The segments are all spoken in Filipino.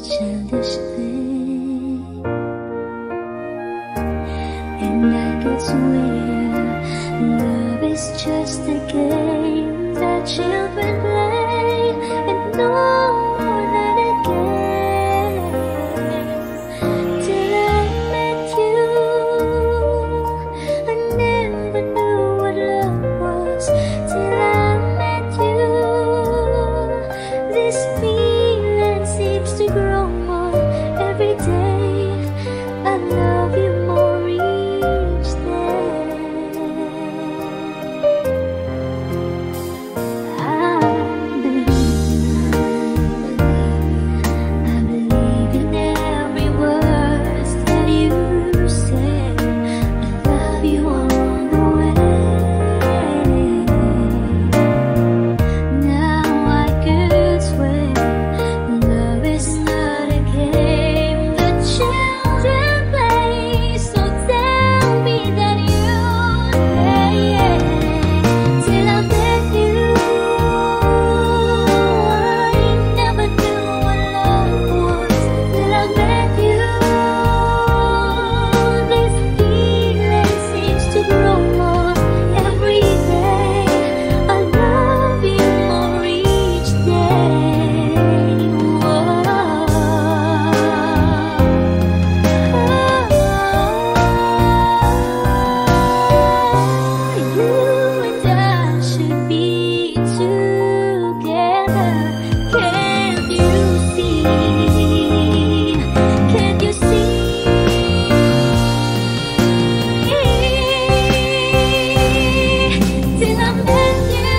childish thing, and I could swear love is just a game that children play, and no more than a game. Till I met you, I never knew what love was. Till I met you, this feeling seems to grow more every day. I love you more each day. I believe in every word that you say. I love you all the way. Now I could swear love is not a game that children play. So tell me that you stay. Till I met you, I never knew what love was. Till I met you, this feeling seems to grow more every day. I love you more each day. You and I should be together. Can't you see? Can't you see? Till I met you,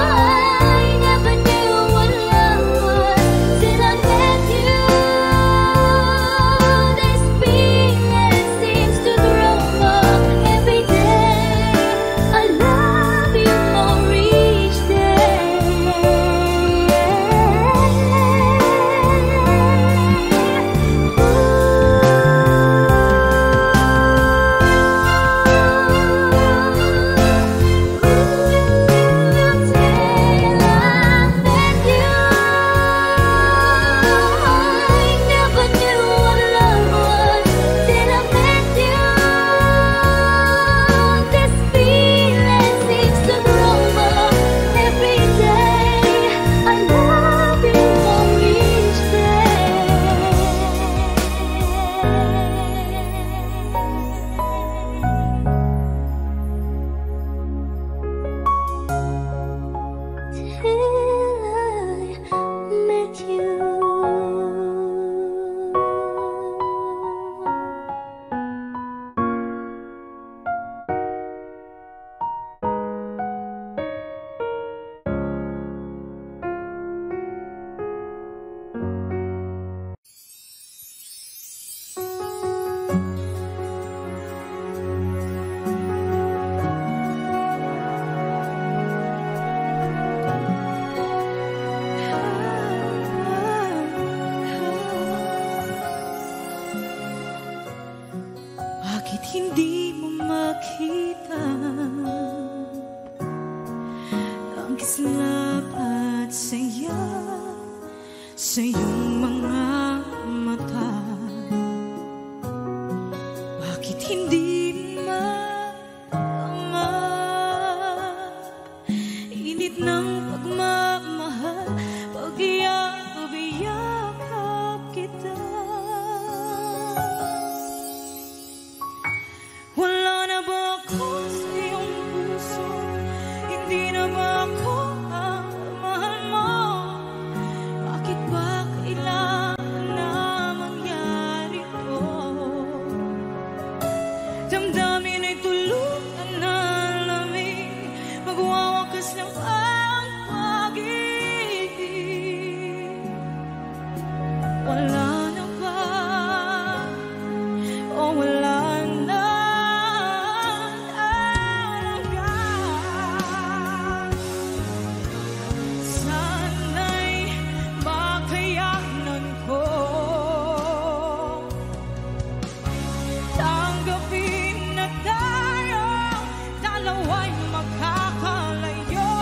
I never knew what love was. Till I met you, this feeling seems to grow more every day. I love you more each Bakit hindi mo makita ang kislap at saya sa iyong mga mata? Bakit hindi maama init ng pagmamahal pag iyakap kita? Wala na ba ako sa iyong puso? Hindi na ba ako ang mahal mo? Bakit ba kailangan na mangyari to? Damdamin ay tulutan na lamig, magwawakas lang ang pag-ibig. Wala na ba? O wala na? Sana'y makayanan ko tanggapin na tayo dalawa'y makakalayo.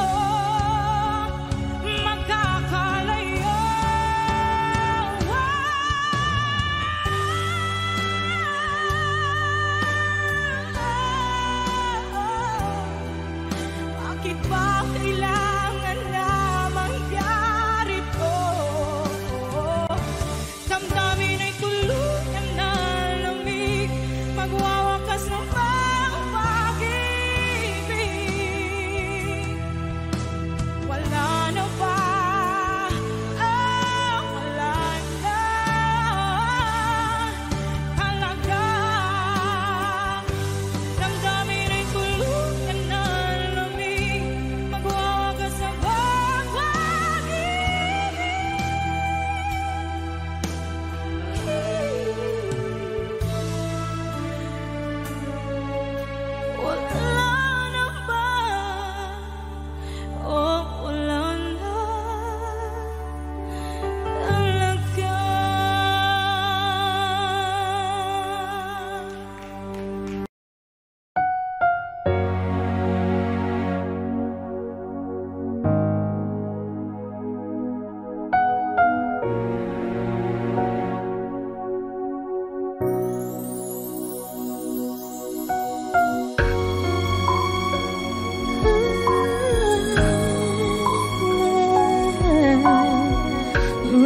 Two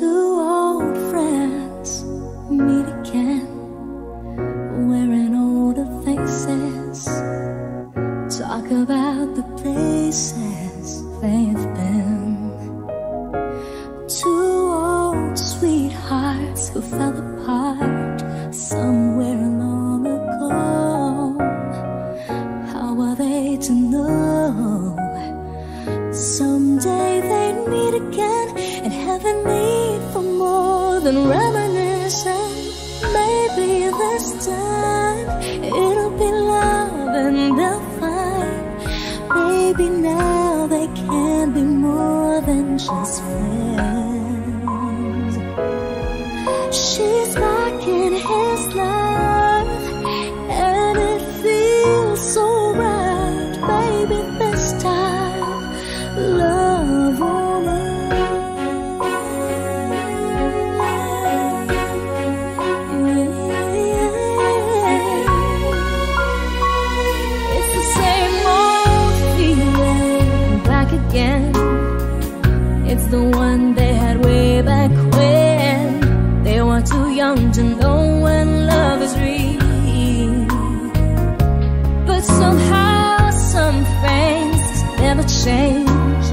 old friends meet again, wearing older faces, talk about the places they've been. Two old sweethearts who fell apart somewhere long ago. How are they to know someday they'd meet again and have a need for more than reminiscing? Maybe this time it'll be love and they'll find maybe now they can be more than just friends. She's back in his life and it feels so right. Maybe this time love won't end. It's the same old feeling back again. It's the one they had way back when they were too young to know when love is real. But somehow some things never change,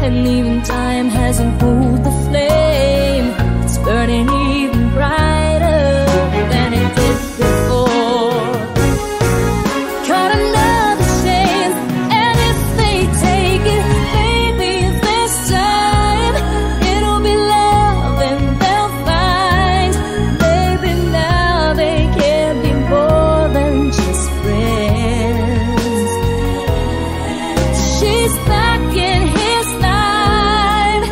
and even time hasn't cooled the flame. It's burning even brighter than it did before. Got another chance, and if they take it, maybe this time it'll be love and they'll find maybe now they can be more than just friends. She's back in his life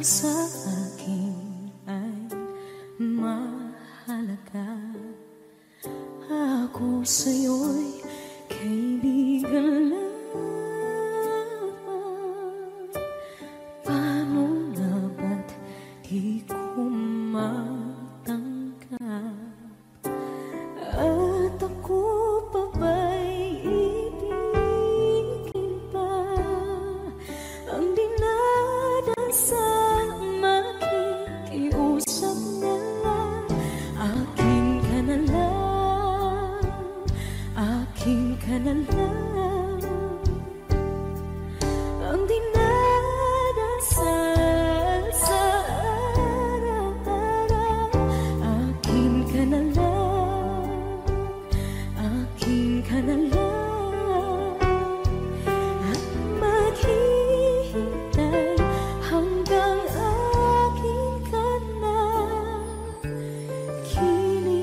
sa akin ay mahalaga. Ako sa'yo'y kaibigan lamang. Paano nga ba't di ko matanggap? At ako pa ba'y ibigin pa? Ang dinadasal makikiusap na lang. Akin ka na lang, akin ka na lang. Ang dinadasal sa araw-araw. Akin ka na lang, akin ka na lang. At maghihintay hanggang akin ka na kilig.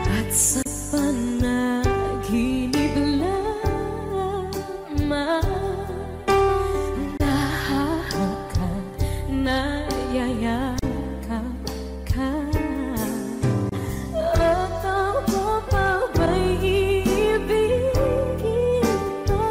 At sa panaginip lamang nahahagkan, nayayakap ka. At ako pa ba'y iibigin pa?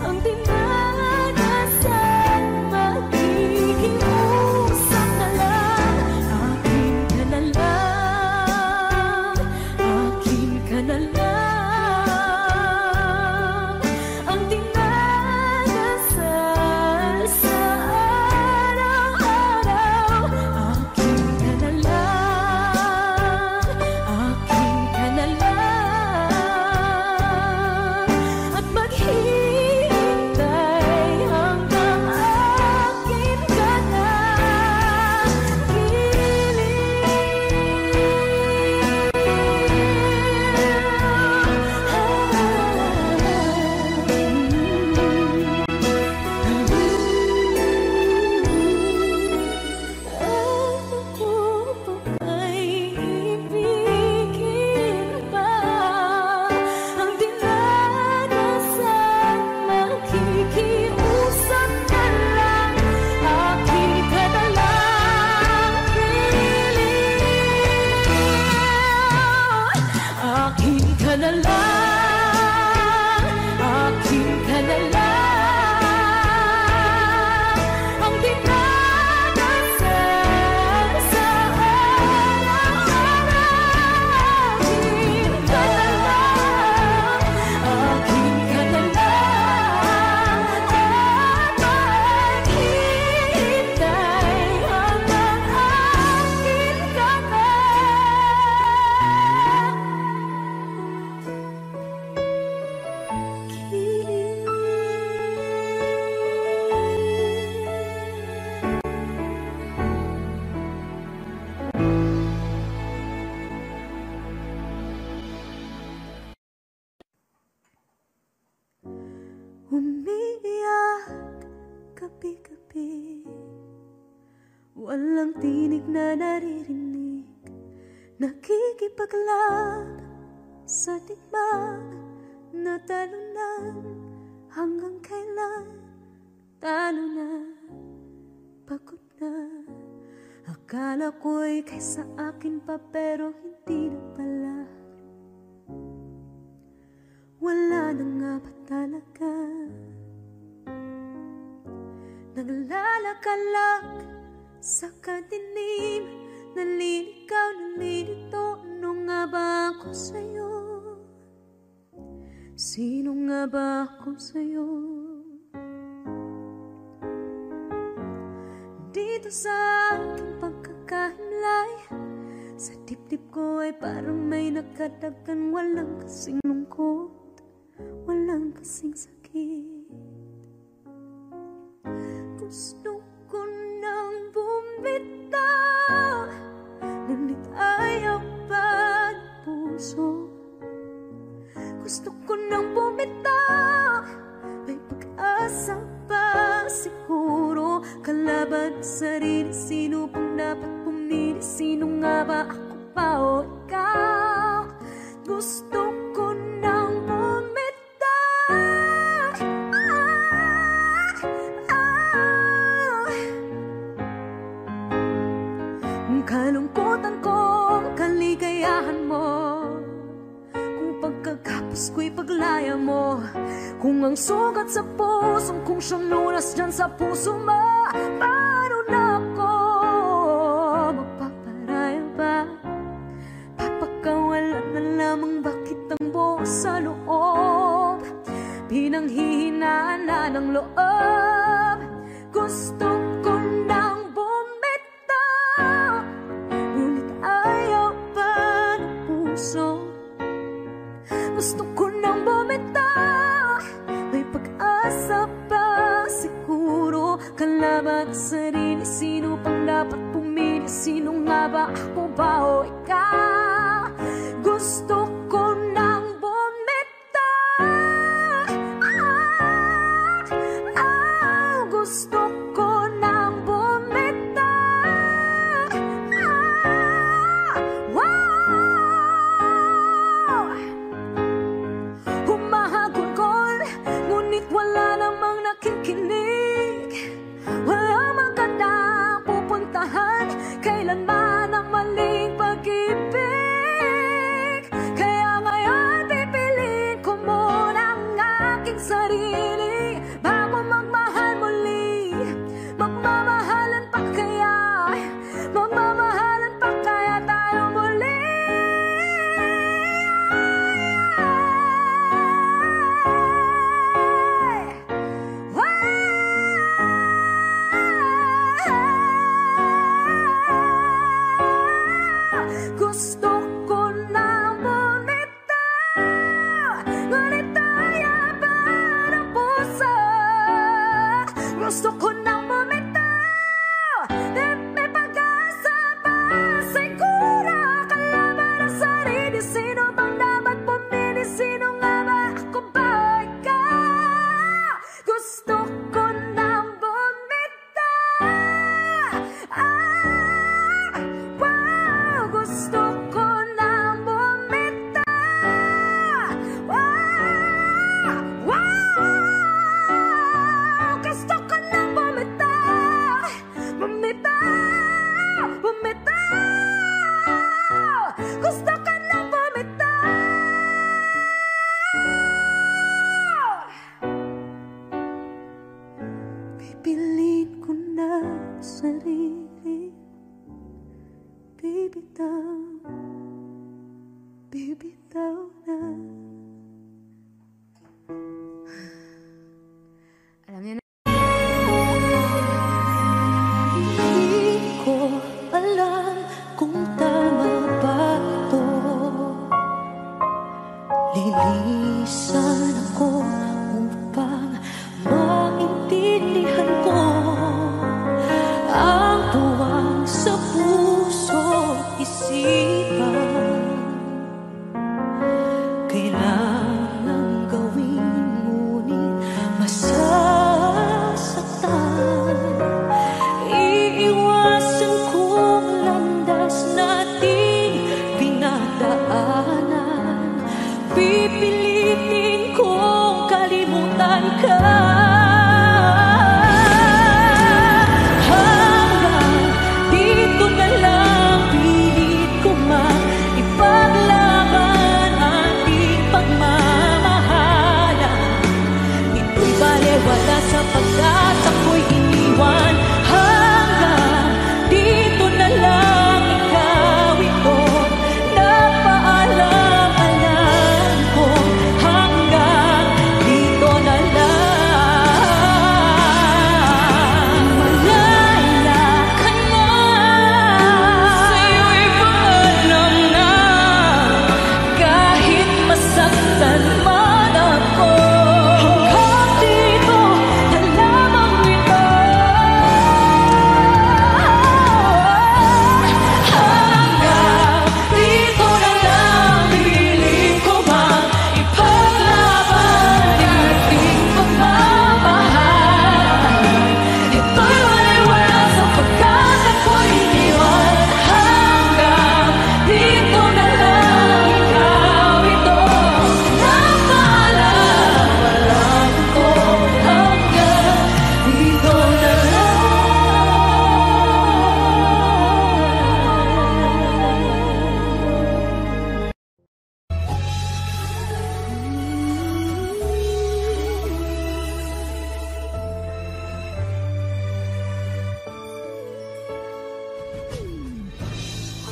Ang dinadasal makikiusap na lang. Akin ka na lang, akin ka na lang. Ang dinadasal sa araw-araw. Akin ka na lang, akin ka na lang. At maghihintay hanggang akin ka na Ako pa ba'y ibigin pa? Ang dinadasal makikiusap na lang. Akin ka na lang, kilig. Akin ka na lang, akin ka na lang. Ang dinadasal sa araw-araw. Akin ka na lang, akin ka na lang. At maghihintay hanggang akin ka na umiiyak gabi-gabi, walang tinig na naririnig, nakikipaglaban sa digmaan na talunan. Hanggang kailan talo na, pagod na. Akala ko'y kaysa akin pa, pero hindi na pala. Wala na nga ba talaga? Naglalakalag sa kadilim, naliligaw, nalilito. Ano nga ba ako sa'yo? Sino nga ba ako sa'yo? Dito sa aking pagkakahimlay, sa dibdib ko ay parang may nakadagan. Walang kasing lungkot, walang kasing sakit. Gusto ko nang bumitaw, ngunit ayaw pa ng puso. Gusto ko nang bumitaw, may pag-asa pa siguro. Kalaban sa sarili, sino pang dapat bumitaw? sino nga ba ako pa o ikaw? Gusto ko nang bumitaw. Kalungkutan ko, kaligayahan mo, kung pagkagapos ko'y paglaya mo, kung ang sugat sa pusong kung siyang lunas dyan sa puso mo. Paano na ako magpaparaya ba? Papakawalan na lamang bakit ang buo sa loob, pinanghihinaan na ng loob. Gusto ko nang bumitaw, ngunit ayaw pa ng puso. Gusto ko nang bumitaw, may pag-asa pa siguro. Kalaban ang sarili, sino pang dapat pumili? Sino nga ba, ako ba o ikaw? Gusto ko nang bumitaw. Gusto ko nang bumitaw. Humahagulgol, ngunit wala namang nakikinig. Wala magandang pupuntahan, kailanman ang maling pag-ibig. Kaya ngayon pipiliin ko muna ang aking sarili bago magmahal muli. Magmamahalan pa kaya? Magmamahalan pa kaya tayo muli? Gusto ko nang bumitaw, ngunit ayaw pa ng puso. Gusto ko nang bumitaw, may pag-asa pa siguro. Kalaban ang sarili, sino bang dapat pumili? Sino nga ba, ako ba o ikaw? Gusto ko nang bumitaw. Gusto ko nang bumitaw. Gusto ko nang bumitaw. Bumitaw. Gusto ko nang bumitaw. Pipiliin ko na sarili, bibitaw, bibitaw na. Alam niyo na. Hindi ko alam kung tama ba ito. Lilisan ako upang maintindihan ko ang tuwang sa puso, isipan. Kailangan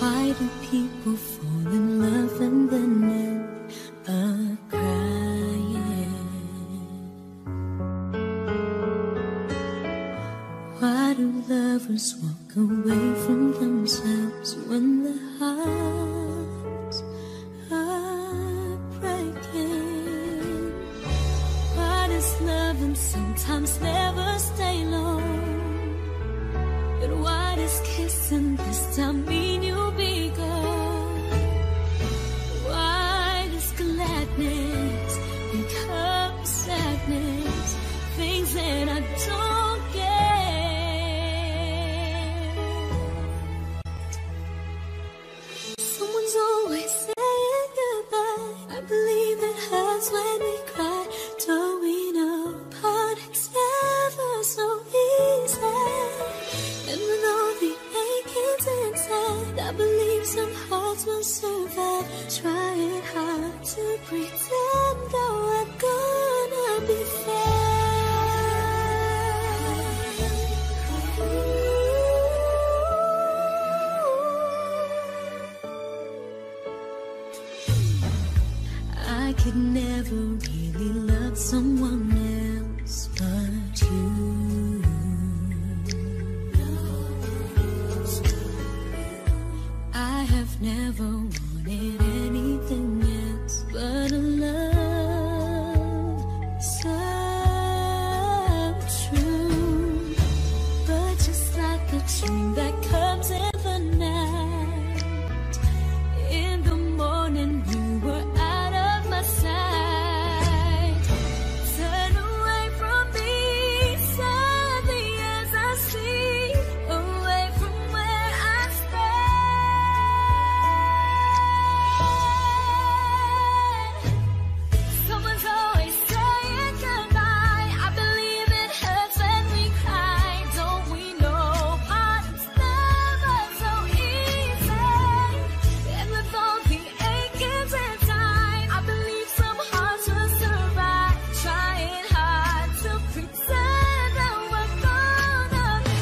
Why do people fall in love and then end up crying? Why do lovers walk away from themselves when the hearts are breaking? Why does loving sometimes never stay long? But why does kissing this time mean you'll be gone? Why does gladness become sadness? Things that I don't get. Someone's always saying goodbye. I believe it hurts when we cry. Don't we know parting's never so easy? And with all the achings inside, I believe some hearts will survive. Trying hard to pretend that we're gonna be I could never really love someone else but you. I have never wanted anything else but a love so true. But just like a dream that comes in the night, in the morning you were out of my sight. Turn away from me, sadly as I see, away from where I stand. Someone's always saying goodbye. I believe it hurts when we cry. Don't we know parting's never so easy? And with all the achings inside, I believe some hearts will survive. Trying hard to pretend that we're gonna be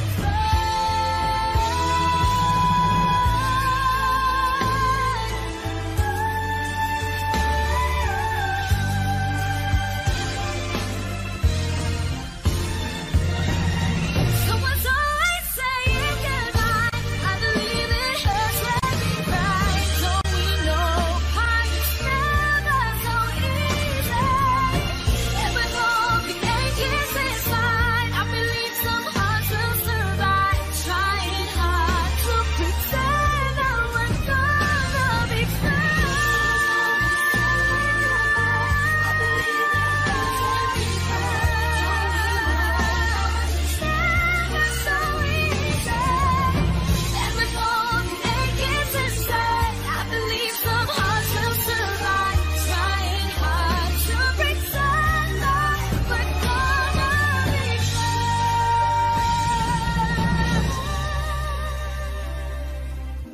Someone's always saying goodbye. I believe it hurts when we cry. Don't we know parting's never so easy? And with all the achings inside, I believe some hearts will survive. Trying hard to pretend that we're gonna be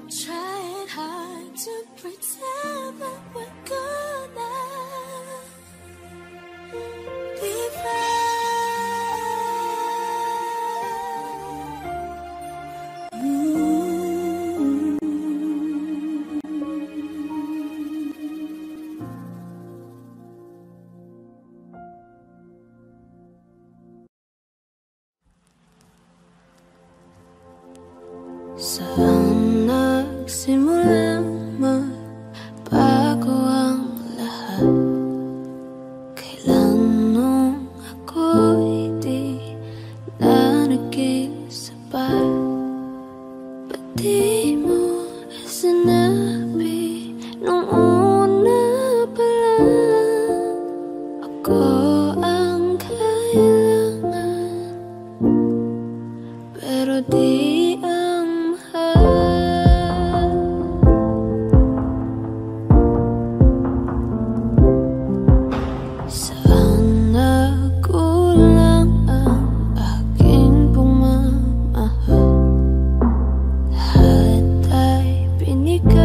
Trying hard to pretend that we're gonna be Saan nagsimulang magbago ang lahat? Kailan nung ako'y di na nag-iisapat? Ba't di mo sinabi nung una pa lang? Ako ang kailangan, pero di Lahat ay binigay.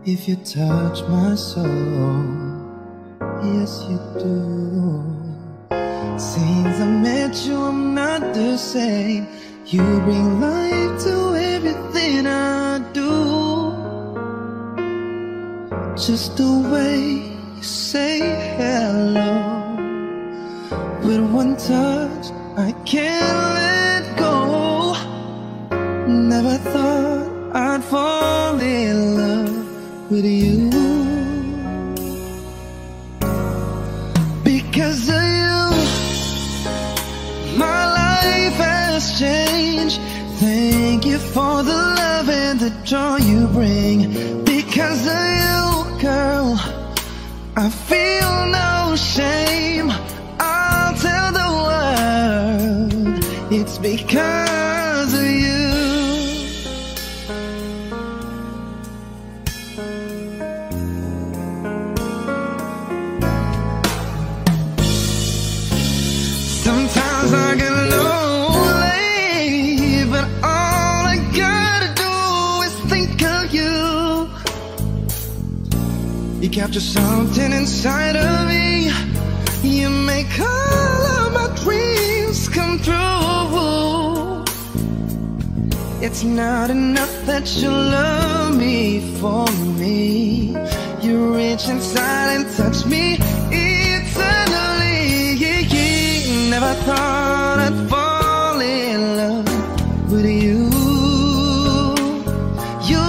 if you touch my soul. Yes, you do. Since I met you, I'm not the same. You bring life to everything I do. Just the way you say hello, with one touch I can't let go. Never thought I'd fall in love with you. Because of you, my life has changed. Thank you for the love and the joy you bring. Because of you, girl, I feel no shame. I'll tell the world it's because of you. Sometimes I get lonely, but all I gotta do is think of you. You capture something inside of me. You make all of my dreams come true. It's not enough that you love me for me. You reach inside and touch me eternally. Never thought I'd fall in love with you. You,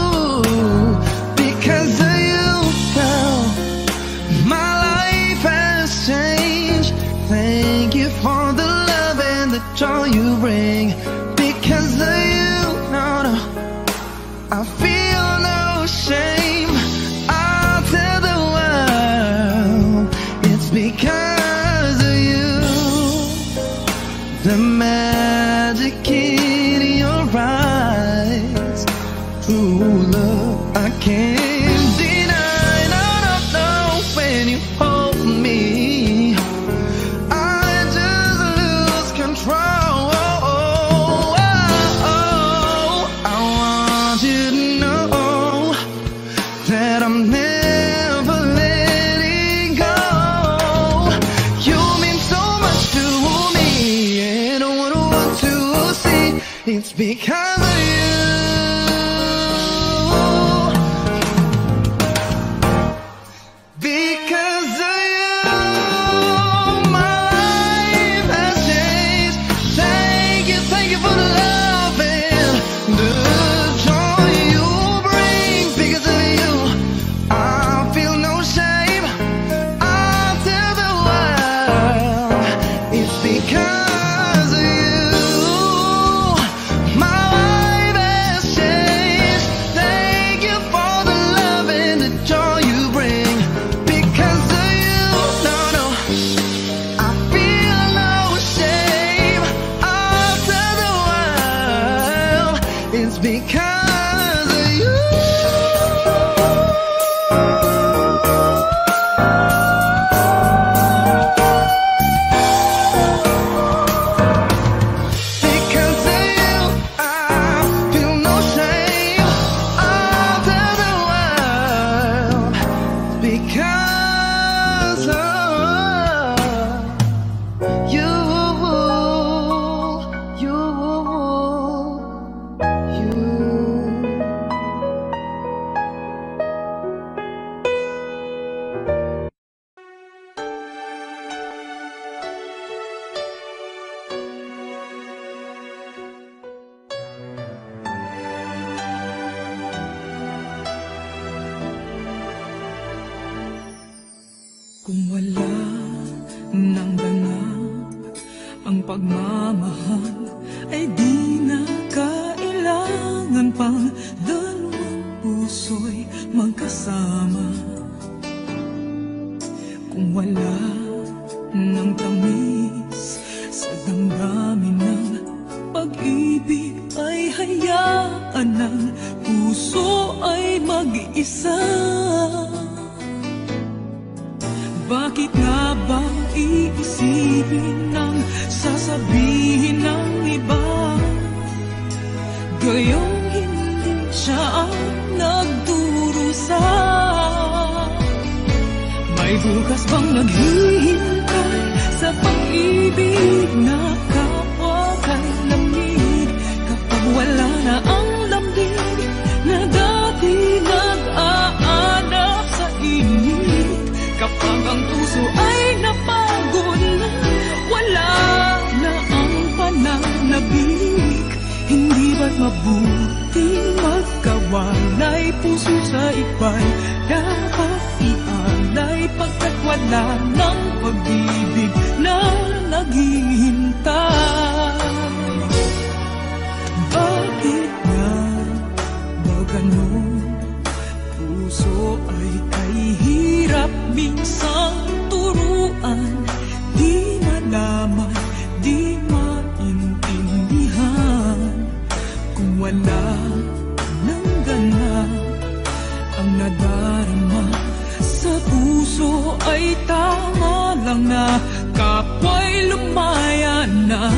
because of you, girl, my life has changed. Thank you for the love and the joy you bring. Because of you, no, no, I feel no shame. I'll tell the world it's because of you. The magic in your eyes, true love I can't deny. No, no, no, when you hold me, I just lose control. I want you to know that I'm never letting go. You mean so much to me, and I want to see it's because of you. Because of you, my life has changed. Thank you for the love and the joy you bring. Because of you, I feel no shame. I'll tell the world it's because of you. My life has changed. Thank you for the love and the joy you bring. Because of you, no, no, I feel no shame. I'll tell the world it's because of you. Because of you, I feel no shame. I'll tell the world because of you, you. Kung wala nang ganap ang pagmamahal, ay di na kailangan pang dalawang puso'y magkasama. Kung wala nang tamis sa damdamin ng pag-ibig, ay hayaan ng puso ay mag-isa. Bakit nga ba iisipin ng sasabihin ng iba? Gayong hindi siya ang nagdurusa. May bukas bang naghihintay sa pag-ibig na kapwa kay lamig? Kapag wala na ang lambing na dati nag-aanap sa init, kapag ang puso ay napagod na, wala na ang pananabik, hindi ba't mabuting magkawalay? Puso sa iba'y dapat ialay, pagkat wala ng pag-ibig na naghihintay. Bakit nga ba ganon? Puso ay kahirap minsang turuan, di malaman, di maintindihan. Kung wala ng ganap ang nadarama sa puso, ay tama lang na kapwa'y lumaya na.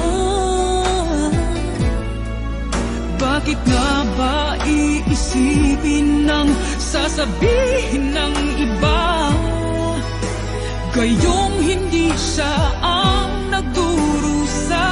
Bakit nga ba iisipin ng sasabihin ng iba, gayong hindi siya ang nagdurusa?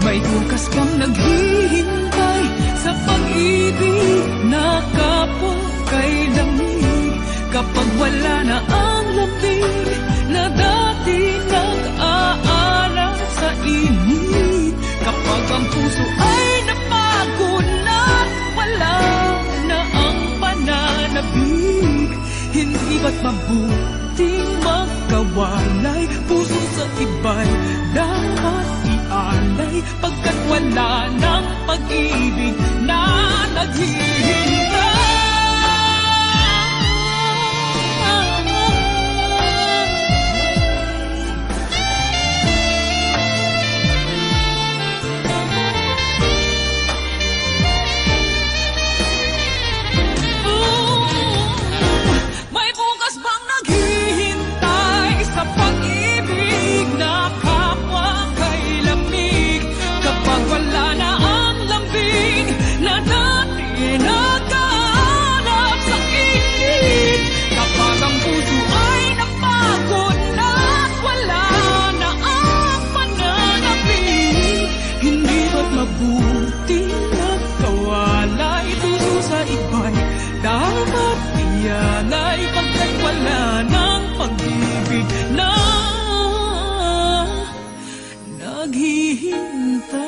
May bukas bang naghihintay sa pag-ibig na kapwa kay lamig? Kapag wala na ang lambing na dati nag-aalala sa init, kapag ang puso ay napagod na, wala na ang pananabik, hindi ba't mabuting magkawalay? Puso sa iba'y dapat ialay, pagkat wala ng pag-ibig na naghihintay. May bukas bang naghihintay sa pag-ibig na kapwa kay lamig? Kapag wala na ang lambing na dati nag-aanap sa init, kapag ang puso ay napagod na, wala na ang pananabik, hindi ba't mabuting nagkawalay? Puso sa iba'y dapat ialay, pagkat wala ng pag-ibig na naghihintay.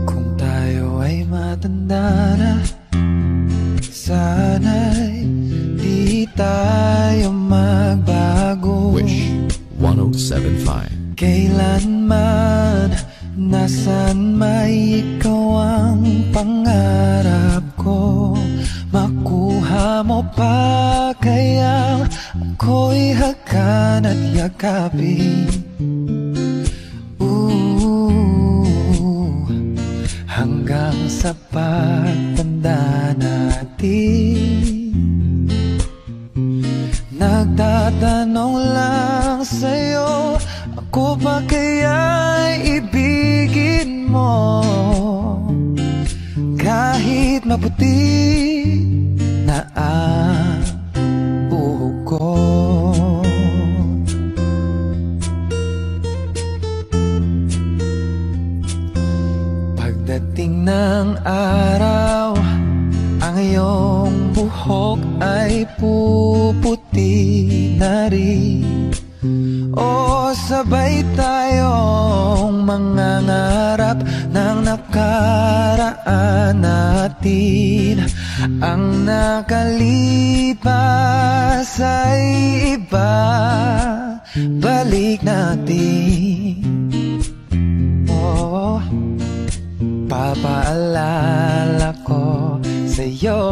Kung tayo ay matanda na, sana'y di tayo magbago. Wish 107.5. Kailanman, nasan may ikaw ang pangarap ko, makuha mo pa kaya ako'y hakan at yakapin. Hanggang sa pagtanda natin, nagtatanong lang sa'yo, ako ba kaya'y ibigin mo? Kahit maputi na ang buhok ko. Pagdating ng araw, ang iyong buhok ay puputi na rin. O sabay tayong mangangarap ng nakaraan natin. Ang nakalipas ay iba, balik natin. Oh, papaalala ko sa'yo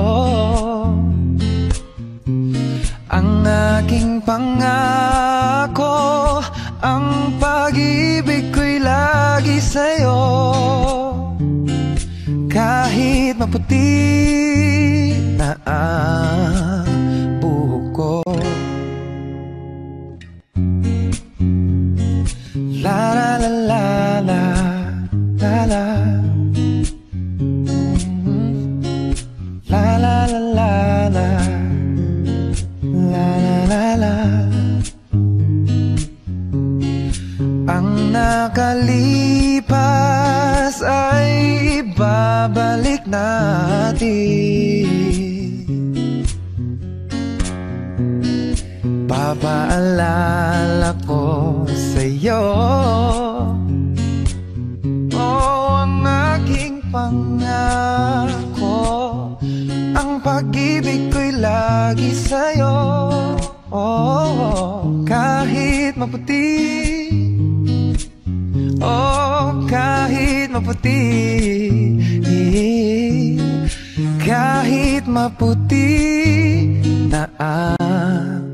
ang aking pangako, ang pag-ibig ko'y lagi sa'yo. Kahit maputi na ang buhok ko. La la la la la la la. La la la la la la la la. Ang nakalipas ay ibabalik natin. Papaalala ko sa'yo, oh, ang aking pangako, ang pag-ibig ko'y lagi sa'yo. Oh, kahit maputi, oh, kahit maputi, kahit maputi na ang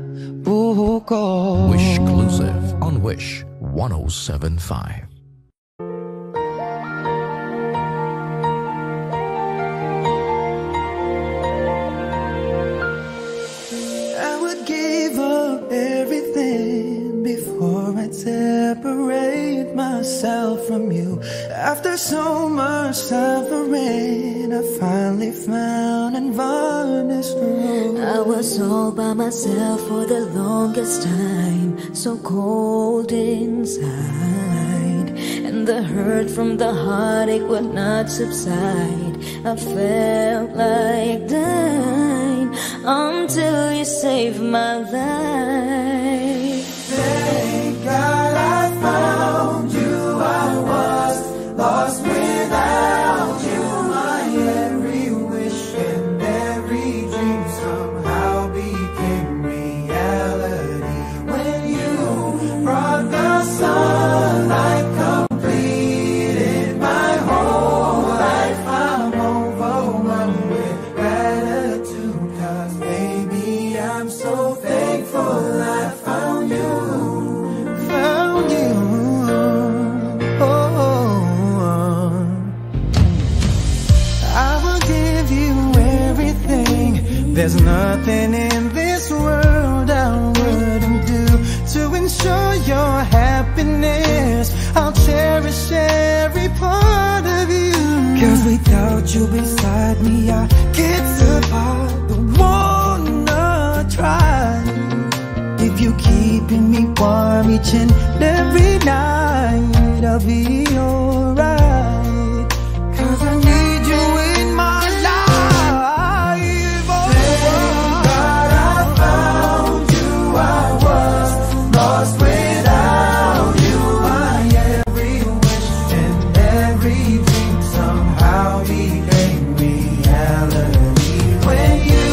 buhok ko. Wish Exclusive on Wish 107.5. Separate myself from you. After so much suffering, I finally found and varnished the road. I was all by myself for the longest time, so cold inside, and the hurt from the heartache would not subside. I felt like dying until you saved my life. Thank God I found you. I was lost without you. My every wish and every dream somehow became reality. When you brought the sunlight, completed my whole life. I'm overwhelmed with gratitude, 'cause baby, I'm so thankful I found you. There's nothing in this world I wouldn't do to ensure your happiness. I'll cherish every part of you, 'cause without you beside me I can't survive. Don't wanna try. If you keeping me warm each and every night, I'll be alright, 'cause I need you in my life. Lost without you, my every wish and every dream somehow became reality. When you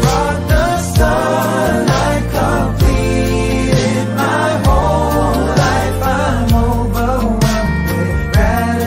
brought the sunlight, completed my whole life. I'm overwhelmed with gratitude.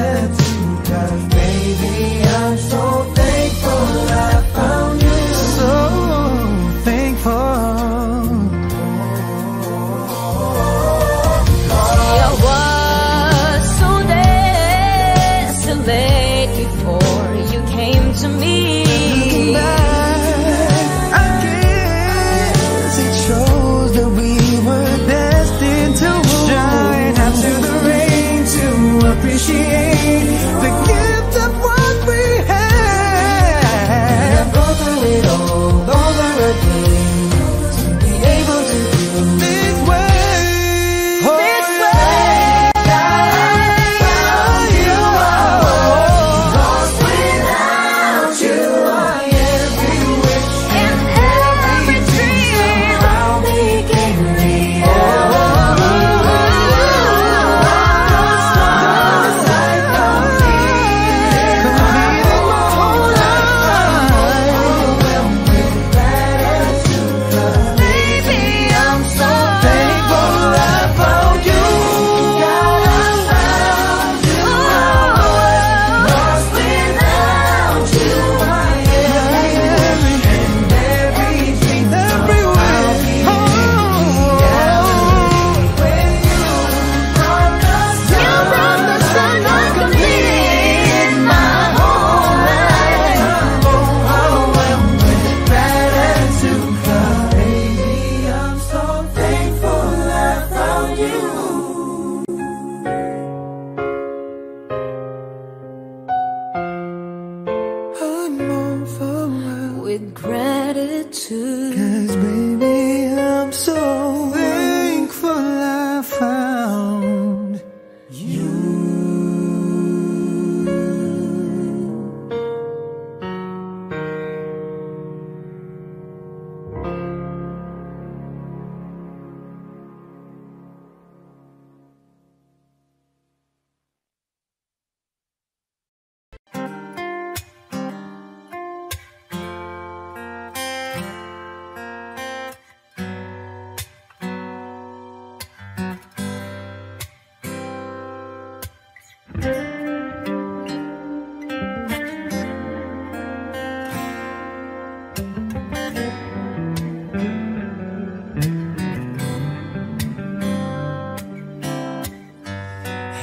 with gratitude. 'Cause baby, I'm so thankful I found you.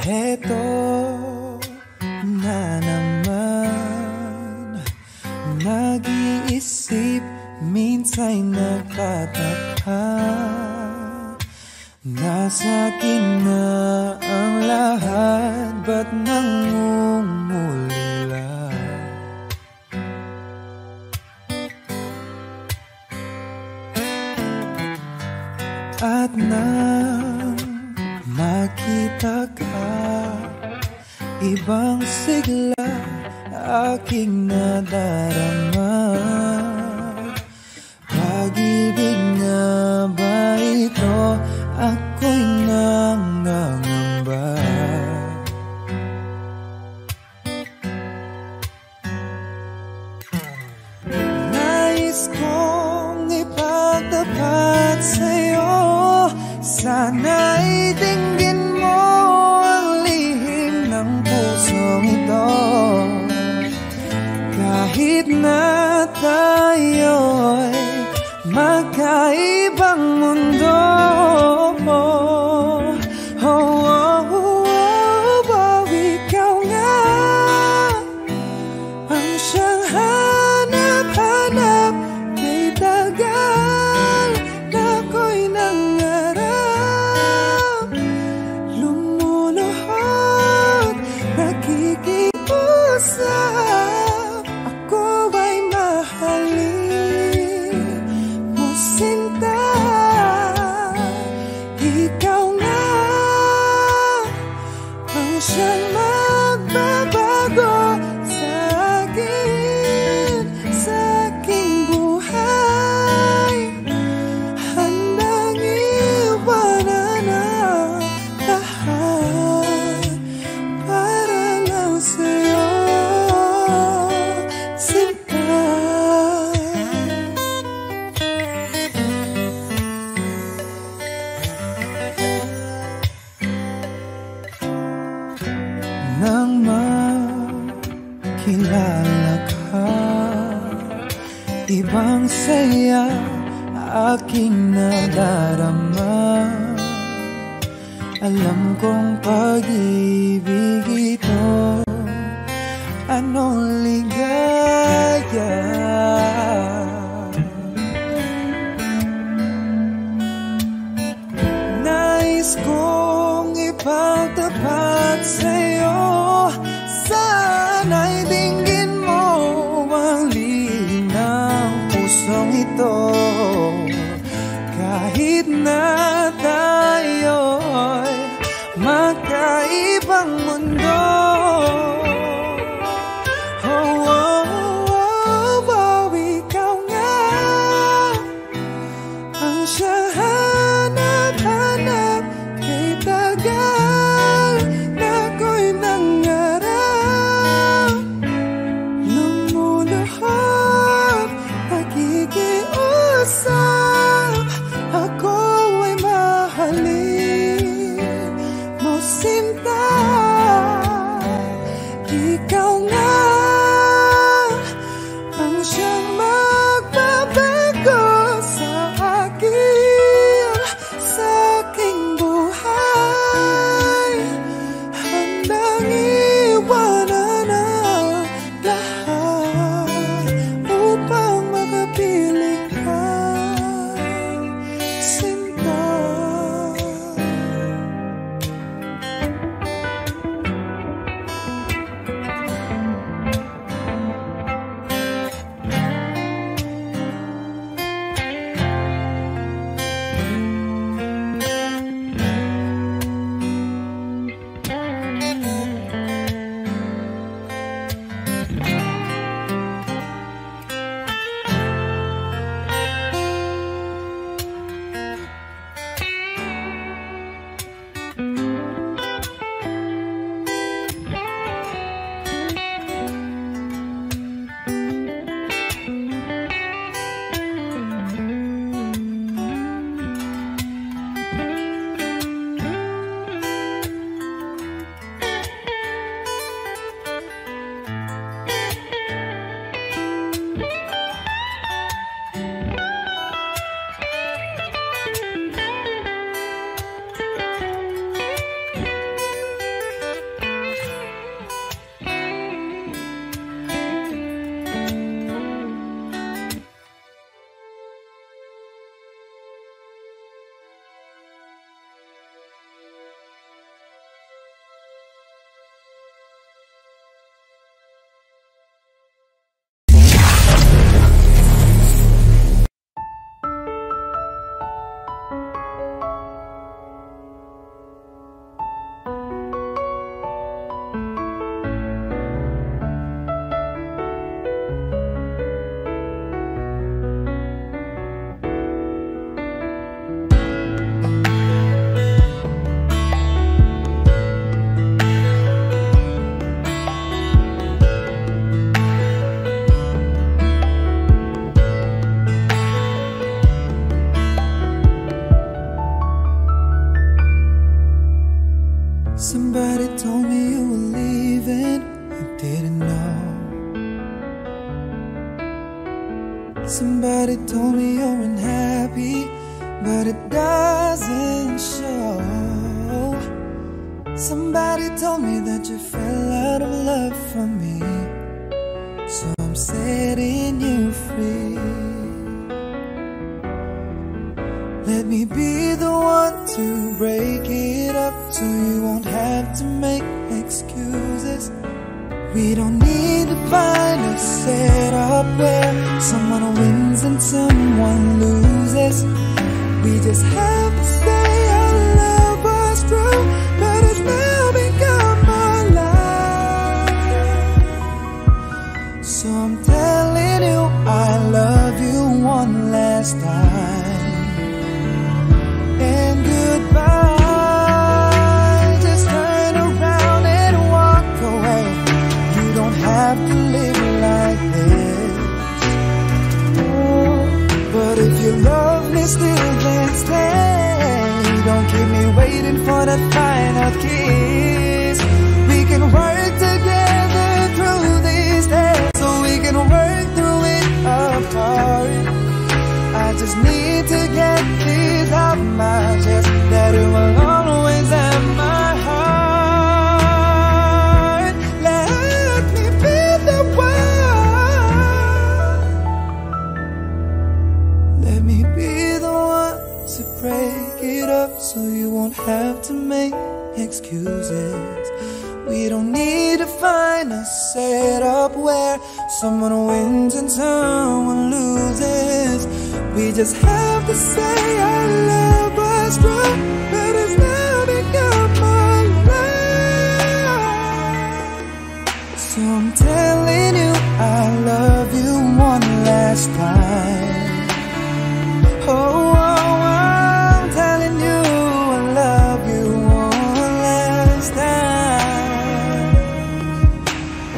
Heto na naman, nag-iisip, minsan'y nagtataka. Nasa akin na ang lahat, ba't nangungulila? At nang makita ka, ibang sigla aking nadarama. Pag-ibig nga ba ito? Ako'y nangangamba. Nais kong ipagtapat sa'yo, sana'y dinggin mo ang lihim ng pusong ito. Kahit na tayo'y magkaibang mundo, ikaw nga ang siyang hanap-hanap. Kay tagal na ako'y nangarap, lumuluhod, nakikiusap. Ako ay mahalin mo, sinta. Ikaw nga ang siyang magbabago sa aking buhay. Handang iwanan ang lahat para lang sa'yo, sinta. Nang makilala ka, ibang saya aking nadarama. Alam kong pag-ibig ito, anong ligaya. Nais kong ipagtapat sa'yo, sana'y dinggin mo ang lihim ng pusong ito. Kahit na tayo'y magkaibang mundo, Somebody told me you were leaving, I didn't know. Somebody told me you're unhappy, but it doesn't show. Somebody told me that you fell out of love for me, so I'm setting you free. Let me be the one to break it up, so you won't have to make excuses. We don't need to find a setup where someone wins and someone loses. We just have to say our love was true, but it's now become our life. So I'm telling you I love you one last time. And goodbye, just turn around and walk away. You don't have to live like this. Oh, but if you love me still, then stay. Don't keep me waiting for that final kiss. We can work together through these days, so we can work through it apart. I just need to get this off my chest, that it will always have my heart. Let me be the one. Let me be the one to break it up, so you won't have to make excuses. We don't need to find a setup where someone wins and someone loses. We just have to say our love was true, but it's now become our life. So I'm telling you I love you one last time. Oh, I'm telling you I love you one last time.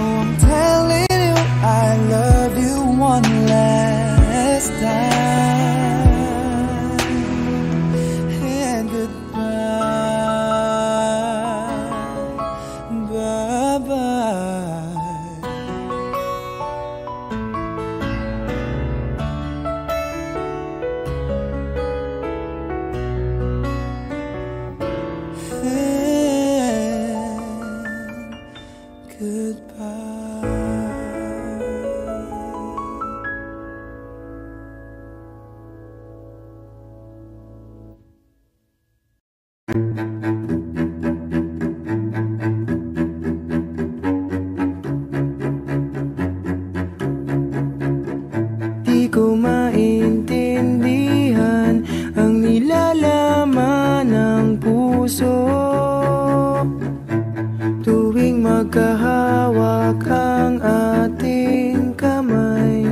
Oh, I'm telling you I love you one last time. Di ko maintindihan ang nilalaman ng puso tuwing magkahawak ang ating kamay.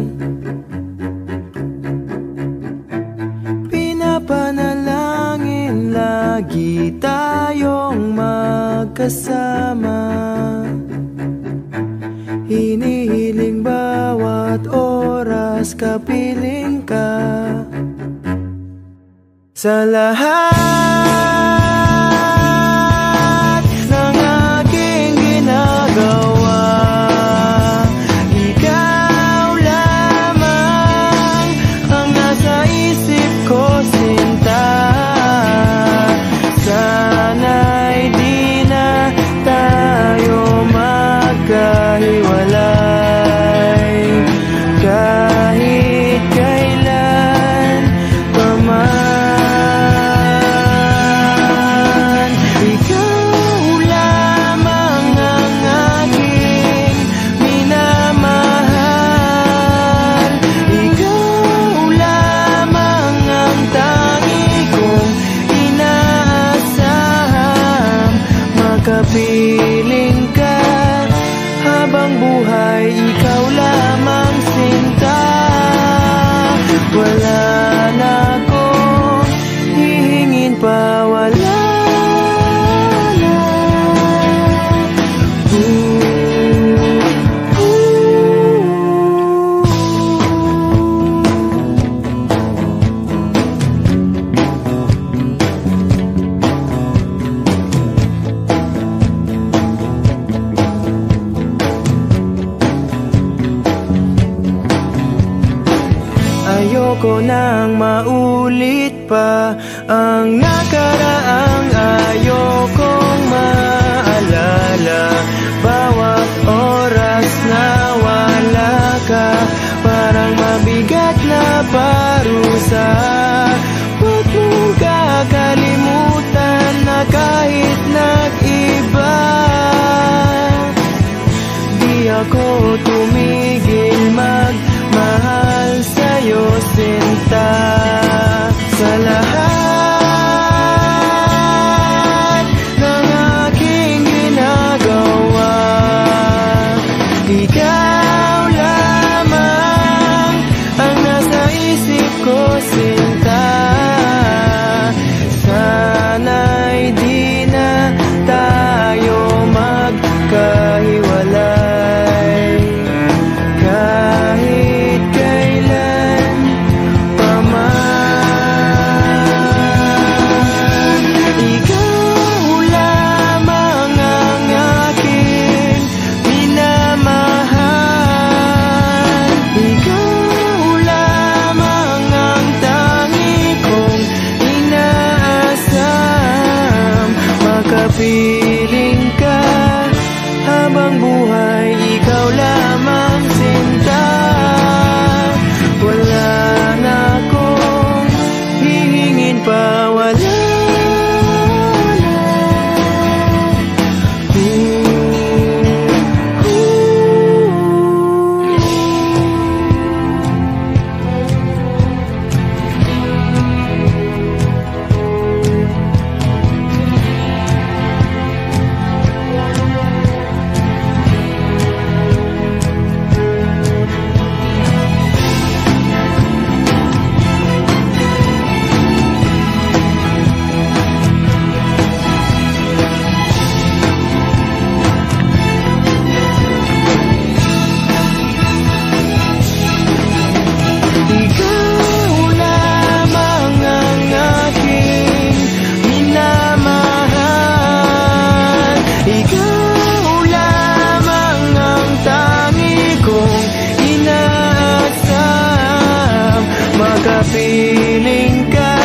Pinapanalangin lagi tayong magkasama. Hinihiling bawat oras kapiling ka. Sa lahat ng aking ginagawa, ikaw lang Ayoko nang maulit pa ang nakaraang ayokong maalala. Bawat oras na wala ka, parang mabigat na parusa. Huwag mong kakalimutan na kahit nag-iba, di ako tumigil magmahal sa'yo, sinta. Sa lahat ng aking ginagawa, ikaw lamang ang nasa isip ko, sinta. Sana'y di na tayo magkahiwalay kahit kailan pa man. Ikaw lamang ang aking minamahal. Ikaw lamang ang tangi kong inaasam. Makapiling ka habang buhay, ikaw lamang, sinta. Wala na akong hihingin pa, wala na. Ikaw lamang ang aking minamahal. Ikaw lamang ang tangi kong inaasam. Makapiling ka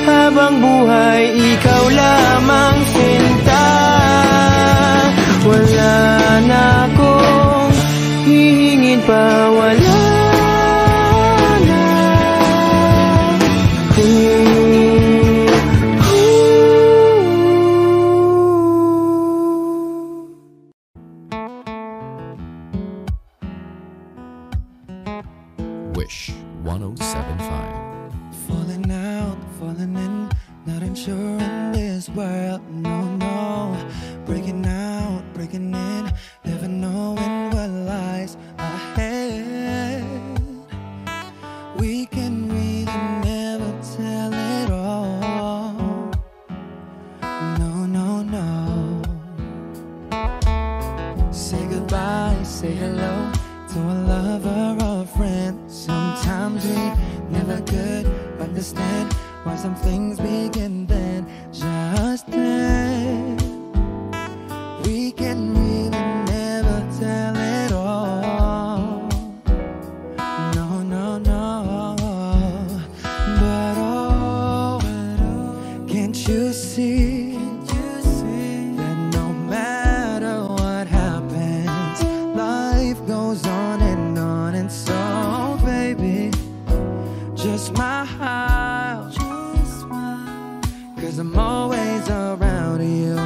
habang buhay, ikaw lamang, sinta. Wala na akong hihingin pa, wala na. Wish 1075. Falling out, falling in, not unsure in this world, no, no. Breaking out, breaking in, never knowing what lies ahead. We can really never tell it all, no, no, no. Say goodbye, say hello to a lover or a friend. Sometimes we never could understand why some things begin then, just then. We can really never tell it all, no, no, no. But oh, can't you see that no matter what happens, life goes on, and so baby, just smile, 'cause I'm always around you,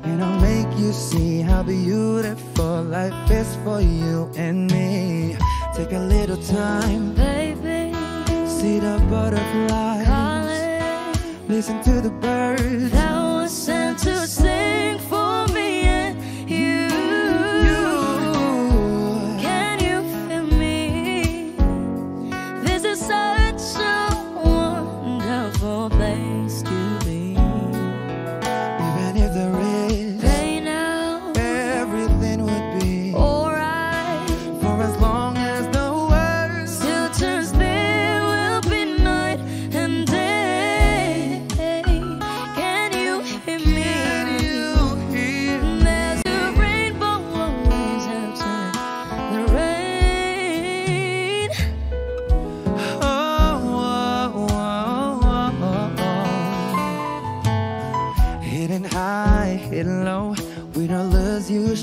and I'll make you see how beautiful life is for you and me. Take a little time, Baby, see the butterflies, calling, listen to the birds. that was sent to sing for me and you. Can you feel me? This is such a wonderful place to be. Even if there is Right now, everything would be alright. for as long as the world Still turns, there will be night and day. Can you hear me?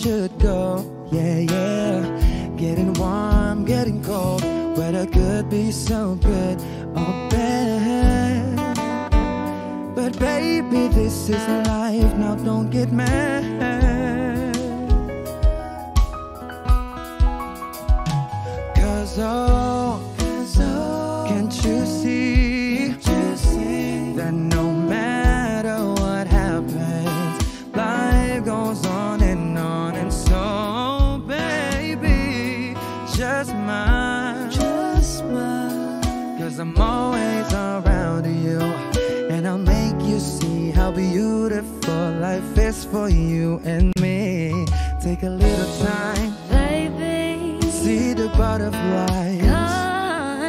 should go. Yeah, yeah. Getting warm, getting cold. Weather could be so good or bad. But baby, this is life. Now don't get mad. Cause oh, can't you see that no matter what happens, life goes on. And so baby, just smile. Cause I'm always around you, and I'll make you see how beautiful life is for you and me. Take a little time, baby. see the butterflies,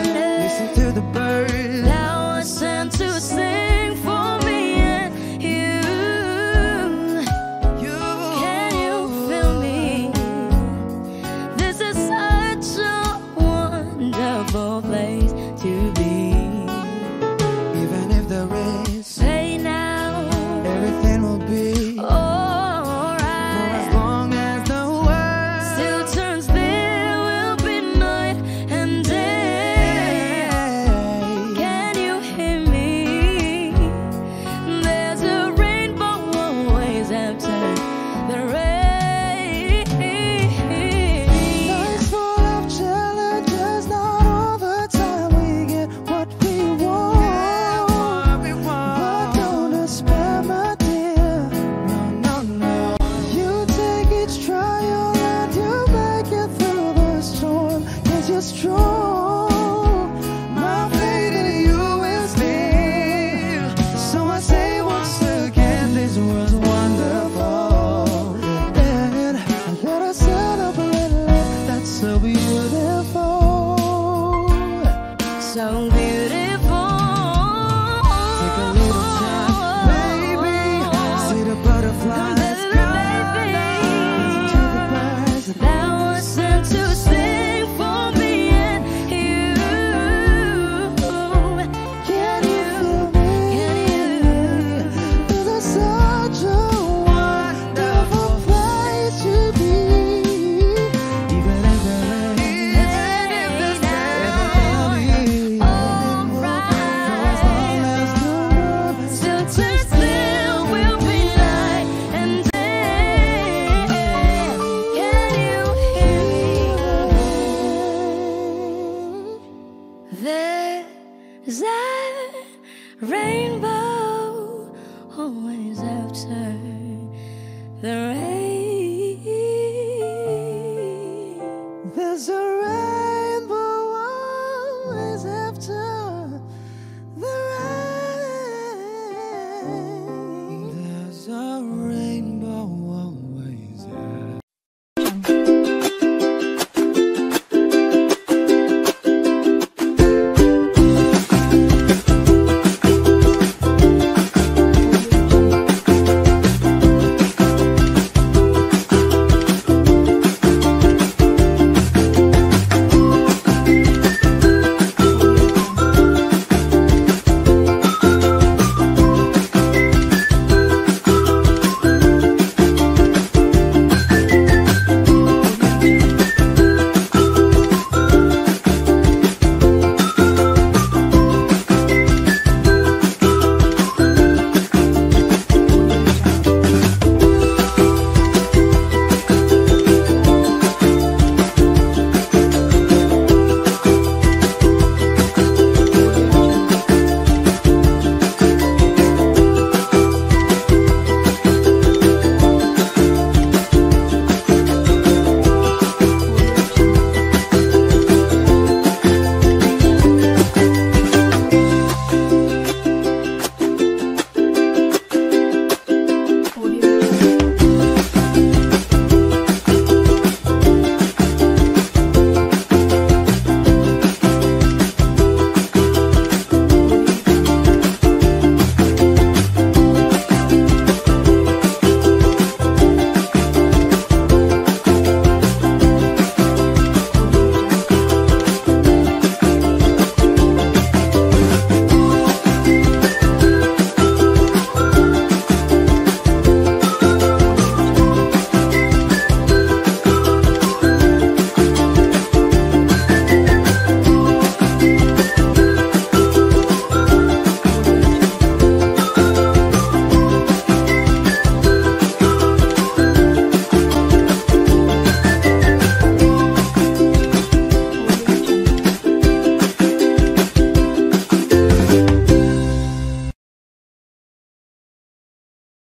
listen to the birds. Now I sent to sing for me and you. Can you feel me? This is such a wonderful place to be. Even if there is Say now, everything will be alright. for as long as the world Still turns, there will be night and day. Can you hear me? There's a rainbow always after the rain. Life's full of challenges, not all the time we get what we want. But don't despair, my dear. No, no, no. You take each trial and you make it through the storm. 'Cause you're strong. My faith in you will still. So I say once again, this was wonderful. And let us celebrate life that's so beautiful. So beautiful. Take a little time, baby. See the butterflies. Baby. Listen to the birds. Now I sent to sing for me and you. Can you feel me? This is such a wonderful place to be. Even if there is everything will be for as long as the world Still turns, there will be night and day. Can you hear me? There's a rainbow always after the rain.